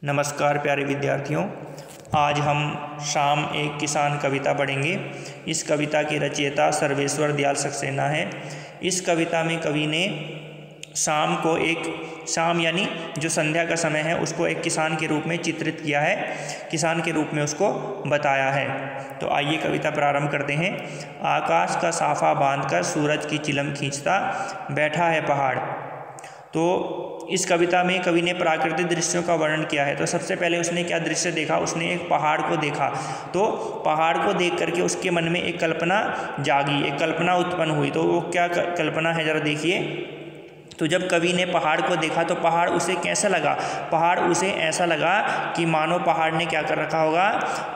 नमस्कार प्यारे विद्यार्थियों, आज हम शाम एक किसान कविता पढ़ेंगे। इस कविता के रचयिता सर्वेश्वर दयाल सक्सेना है। इस कविता में कवि ने शाम यानी जो संध्या का समय है उसको एक किसान के रूप में चित्रित किया है, किसान के रूप में उसको बताया है। तो आइए कविता प्रारंभ करते हैं। आकाश का साफा बांधकर सूरज की चिलम खींचता बैठा है पहाड़। तो इस कविता में कवि ने प्राकृतिक दृश्यों का वर्णन किया है। तो सबसे पहले उसने क्या दृश्य देखा, उसने एक पहाड़ को देखा। तो पहाड़ को देख करके उसके मन में एक कल्पना जागी, एक कल्पना उत्पन्न हुई। तो वो क्या कल्पना है, ज़रा देखिए। तो जब कवि ने पहाड़ को देखा तो पहाड़ उसे कैसा लगा? पहाड़ उसे ऐसा लगा कि मानो पहाड़ ने क्या कर रखा होगा,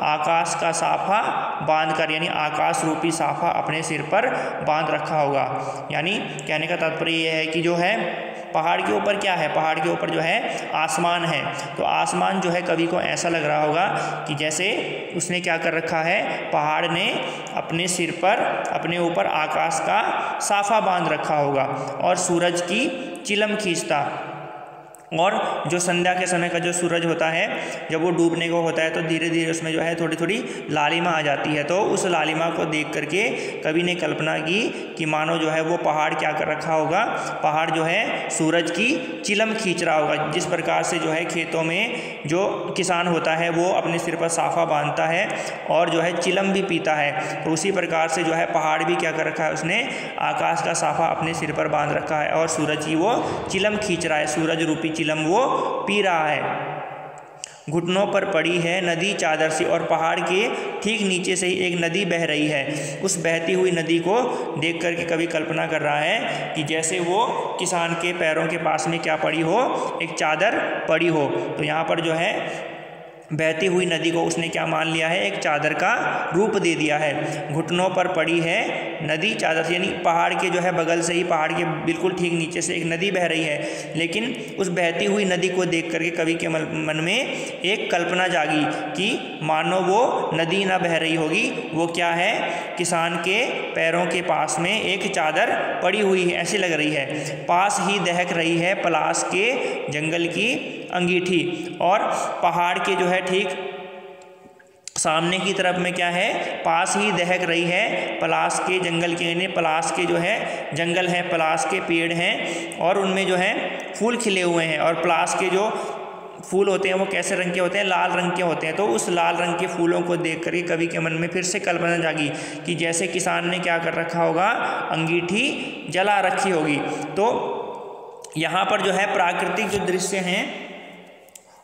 आकाश का साफा बांधकर, यानी आकाश रूपी साफा अपने सिर पर बांध रखा होगा। यानी कहने का तात्पर्य यह है कि जो है पहाड़ के ऊपर क्या है, पहाड़ के ऊपर जो है आसमान है। तो आसमान जो है कवि को ऐसा लग रहा होगा कि जैसे उसने क्या कर रखा है, पहाड़ ने अपने सिर पर, अपने ऊपर आकाश का साफा बांध रखा होगा और सूरज की चिलम खींचता। और जो संध्या के समय का जो सूरज होता है, जब वो डूबने को होता है तो धीरे धीरे उसमें जो है थोड़ी थोड़ी लालिमा आ जाती है। तो उस लालिमा को देख करके कवि ने कल्पना की कि मानो जो है वो पहाड़ क्या कर रखा होगा, पहाड़ जो है सूरज की चिलम खींच रहा होगा। जिस प्रकार से जो है खेतों में जो किसान होता है वो अपने सिर पर साफा बांधता है और जो है चिलम भी पीता है, तो उसी प्रकार से जो है पहाड़ भी क्या कर रखा है, उसने आकाश का साफा अपने सिर पर बांध रखा है और सूरज की वो चिलम खींच रहा है, सूरज रूपी चिलम वो पी रहा है। घुटनों पर पड़ी है नदी चादर सी, और पहाड़ के ठीक नीचे से ही एक नदी बह रही है। उस बहती हुई नदी को देख करके कवि कल्पना कर रहा है कि जैसे वो किसान के पैरों के पास में क्या पड़ी हो, एक चादर पड़ी हो। तो यहाँ पर जो है बहती हुई नदी को उसने क्या मान लिया है, एक चादर का रूप दे दिया है। घुटनों पर पड़ी है नदी चादर से, यानी पहाड़ के जो है बगल से ही, पहाड़ के बिल्कुल ठीक नीचे से एक नदी बह रही है। लेकिन उस बहती हुई नदी को देख करके कवि के मन में एक कल्पना जागी कि मानो वो नदी ना बह रही होगी, वो क्या है, किसान के पैरों के पास में एक चादर पड़ी हुई है, ऐसी लग रही है। पास ही दहक रही है पलाश के जंगल की अंगीठी, और पहाड़ के जो है ठीक सामने की तरफ में क्या है, पास ही दहक रही है पलाश के जंगल के, यानी पलाश के जो है जंगल है, पलाश के पेड़ हैं और उनमें जो है फूल खिले हुए हैं। और पलाश के जो फूल होते हैं वो कैसे रंग के होते हैं, लाल रंग के होते हैं। तो उस लाल रंग के फूलों को देख करके कवि के मन में फिर से कल्पना जागी कि जैसे किसान ने क्या कर रखा होगा, अंगीठी जला रखी होगी। तो यहाँ पर जो है प्राकृतिक जो दृश्य हैं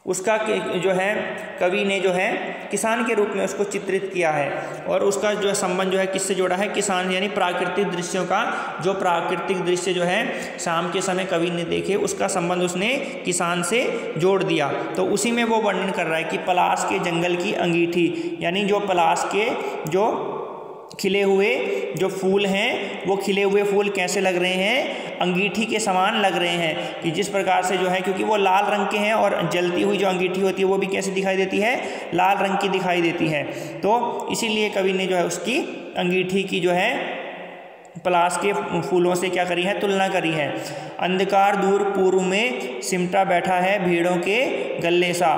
उसका जो है कवि ने जो है किसान के रूप में उसको चित्रित किया है। और उसका जो है संबंध जो है किससे जोड़ा है, किसान, यानी प्राकृतिक दृश्यों का, जो प्राकृतिक दृश्य जो है शाम के समय कवि ने देखे, उसका संबंध उसने किसान से जोड़ दिया। तो उसी में वो वर्णन कर रहा है कि पलाश के जंगल की अंगीठी, यानी जो पलाश के जो खिले हुए जो फूल हैं, वो खिले हुए फूल कैसे लग रहे हैं, अंगीठी के समान लग रहे हैं। कि जिस प्रकार से जो है, क्योंकि वो लाल रंग के हैं और जलती हुई जो अंगीठी होती है वो भी कैसे दिखाई देती है, लाल रंग की दिखाई देती है। तो इसीलिए कवि ने जो है उसकी अंगीठी की जो है पलाश के फूलों से क्या करी है, तुलना करी है। अंधकार दूर पूर्व में सिमटा बैठा है भीड़ों के गले सा,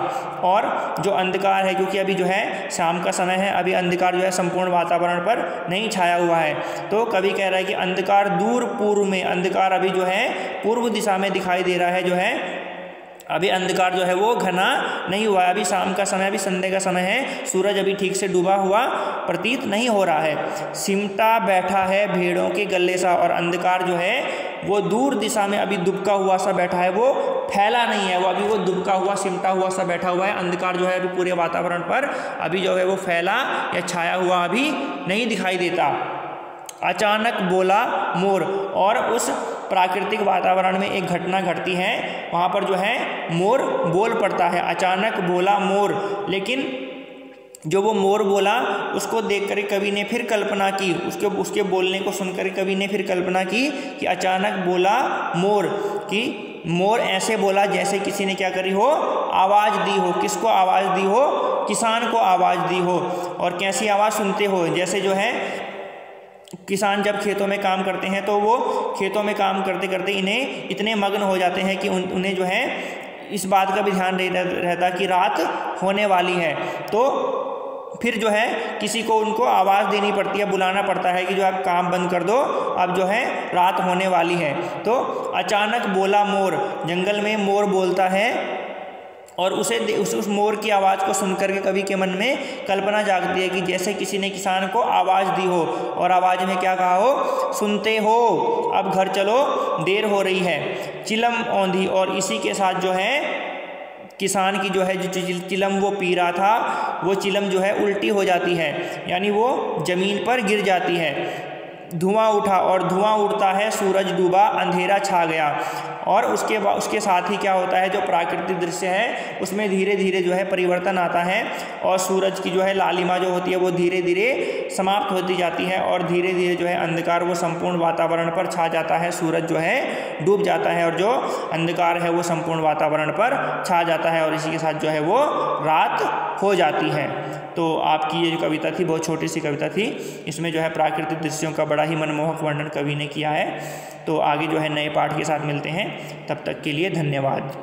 और जो अंधकार है, क्योंकि अभी जो है शाम का समय है, अभी अंधकार जो है संपूर्ण वातावरण पर नहीं छाया हुआ है। तो कवि कह रहा है कि अंधकार दूर पूर्व में, अंधकार अभी जो है पूर्व दिशा में दिखाई दे रहा है, जो है अभी अंधकार जो है वो घना नहीं हुआ है, अभी शाम का समय, अभी संध्या का समय है, सूरज अभी ठीक से डूबा हुआ प्रतीत नहीं हो रहा है। सिमटा बैठा है भेड़ों के गले सा, और अंधकार जो है वो दूर दिशा में अभी दुबका हुआ सा बैठा है, वो फैला नहीं है, वो अभी वो दुबका हुआ, सिमटा हुआ सा बैठा हुआ है। अंधकार जो है अभी पूरे वातावरण पर अभी जो है वो फैला या छाया हुआ अभी नहीं दिखाई देता। अचानक बोला मोर, और उस प्राकृतिक वातावरण में एक घटना घटती है, वहाँ पर जो है मोर बोल पड़ता है। अचानक बोला मोर, लेकिन जो वो मोर बोला उसको देख कर कवि ने फिर कल्पना की, उसके बोलने को सुनकर कवि ने फिर कल्पना की कि अचानक बोला मोर, कि मोर ऐसे बोला जैसे किसी ने क्या करी हो, आवाज़ दी हो। किसको आवाज़ दी हो, किसान को आवाज़ दी हो। और कैसी आवाज़ सुनते हो, जैसे जो है किसान जब खेतों में काम करते हैं तो वो खेतों में काम करते करते इन्हें इतने मग्न हो जाते हैं कि उन्हें जो है इस बात का भी ध्यान रहता कि रात होने वाली है, तो फिर जो है किसी को उनको आवाज़ देनी पड़ती है, बुलाना पड़ता है कि जो आप काम बंद कर दो, अब जो है रात होने वाली है। तो अचानक बोला मोर, जंगल में मोर बोलता है और उस मोर की आवाज़ को सुनकर के कवि के मन में कल्पना जागती है कि जैसे किसी ने किसान को आवाज़ दी हो और आवाज़ में क्या कहा हो, सुनते हो अब घर चलो देर हो रही है। चिलम औंधी, और इसी के साथ जो है किसान की जो है जो चिलम वो पी रहा था, वो चिलम जो है उल्टी हो जाती है, यानी वो ज़मीन पर गिर जाती है। धुआं उठा, और धुआं उड़ता है, सूरज डूबा, अंधेरा छा गया। और उसके साथ ही क्या होता है, जो प्राकृतिक दृश्य है उसमें धीरे धीरे जो है परिवर्तन आता है और सूरज की जो है लालिमा जो होती है वो धीरे धीरे समाप्त होती जाती है और धीरे धीरे जो है अंधकार वो संपूर्ण वातावरण पर छा जाता है। सूरज जो है डूब जाता है और जो अंधकार है वो संपूर्ण वातावरण पर छा जाता है और इसी के साथ जो है वो रात हो जाती है। तो आपकी ये जो कविता थी बहुत छोटी सी कविता थी, इसमें जो है प्राकृतिक दृश्यों का बड़ा ही मनमोहक वर्णन कवि ने किया है। तो आगे जो है नए पाठ के साथ मिलते हैं, तब तक के लिए धन्यवाद।